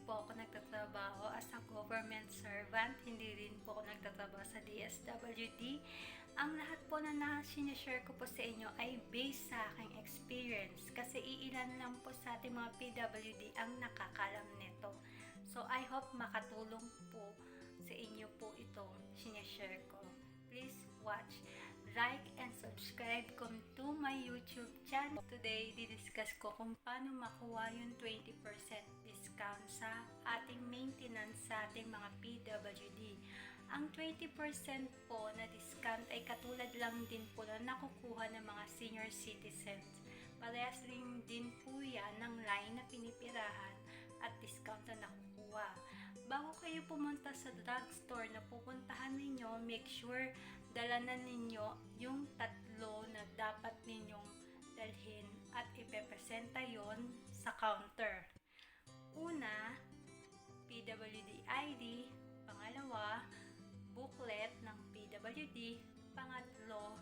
po ako nagtatrabaho as a government servant. Hindi rin po ako nagtatrabaho sa DSWD. Ang lahat po na sinishare ko po sa inyo ay based sa aking experience. Kasi iilan lang po sa ating mga PWD ang nakakalam nito. So I hope makatulong po sa inyo po itong sinishare ko. Please watch, like, and subscribe to my YouTube channel. Today, didiscuss ko kung paano makuha yung 20% discount sa ating maintenance sa ating mga PWD. Ang 20% po na discount ay katulad lang din po na nakukuha ng mga senior citizens. Parehas rin din po yan ng line na pinipirahan at discount na nakukuha. Bago kayo pumunta sa drugstore na pupuntahan ninyo, make sure dala na ninyo yung tatlo na dapat ninyong dalhin at ipepresenta yon sa counter. Una, PWD ID. Pangalawa, booklet ng PWD. Pangatlo,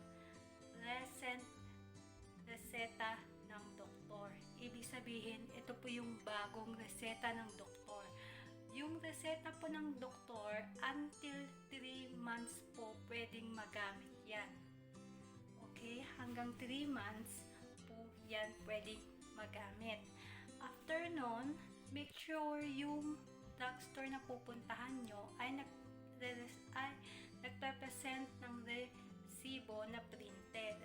reseta ng doktor. Ibig sabihin, ito po yung bagong reseta ng doktor. Yung reseta po ng doktor, until 3 months po pwedeng magamit yan. Okay? Hanggang 3 months po yan pwedeng magamit. After nun, make sure yung drugstore na pupuntahan nyo ay nagpe-present ng resibo na printed.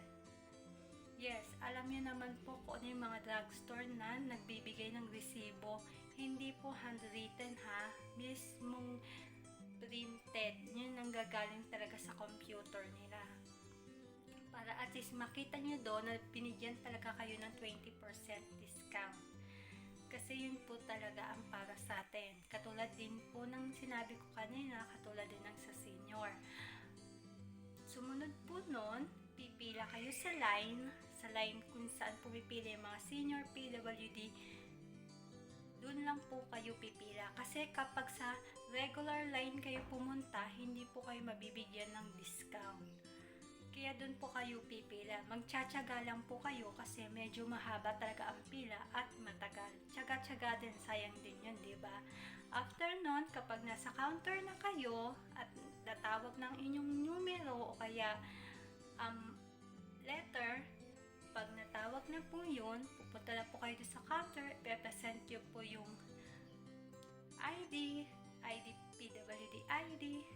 Yes, alam niyo naman po kung ano yung mga drugstore na nagbibigay ng resibo. Hindi po handwritten ha, mismong printed. Yun ang gagaling talaga sa computer nila. Para at least makita niyo doon na binigyan talaga kayo ng 20% discount. Kasi yun po talaga ang para sa atin. Katulad din po ng sinabi ko kanina, katulad din ng sa senior. Sumunod po nun, pipila kayo sa line kung saan pumipili yung mga senior PWD, doon lang po kayo pipila. Kasi kapag sa regular line kayo pumunta, hindi po kayo mabibigyan ng discount. Kaya doon po kayo pipila. Magtsatsaga lang po kayo kasi medyo mahaba talaga ang pila at matagal. Tsaga-tsaga din, sayang din yun, diba? After nun, kapag nasa counter na kayo at natawag ng inyong numero o kaya letter, pag natawag na po yun, pupunta na po kayo sa counter, ipepresent nyo po yung ID, PWD ID,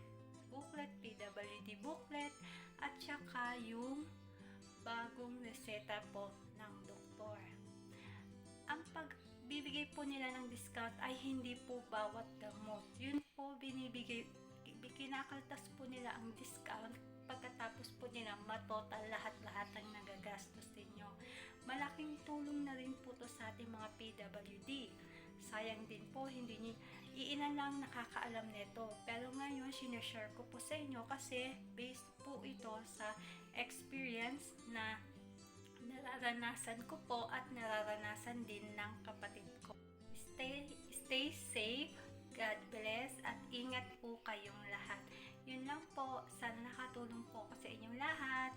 booklet, PWD booklet, at saka yung bagong reseta po ng doktor. Ang pagbibigay po nila ng discount ay hindi po bawat gamot. Yun po binibigay, kinakaltas po nila ang discount pagkatapos po nila matotal lahat-lahat ang nagagastos ninyo. Malaking tulong na rin po to sa ating mga PWD. Sayang din po, hindi niyo iilan lang nakakaalam nito. Pero ngayon, sinashare ko po sa inyo kasi based po ito sa experience na nararanasan ko po at nararanasan din ng kapatid ko. Stay safe, God bless, at ingat po kayong lahat. Yun lang po, sana nakatulong po ako sa inyong lahat.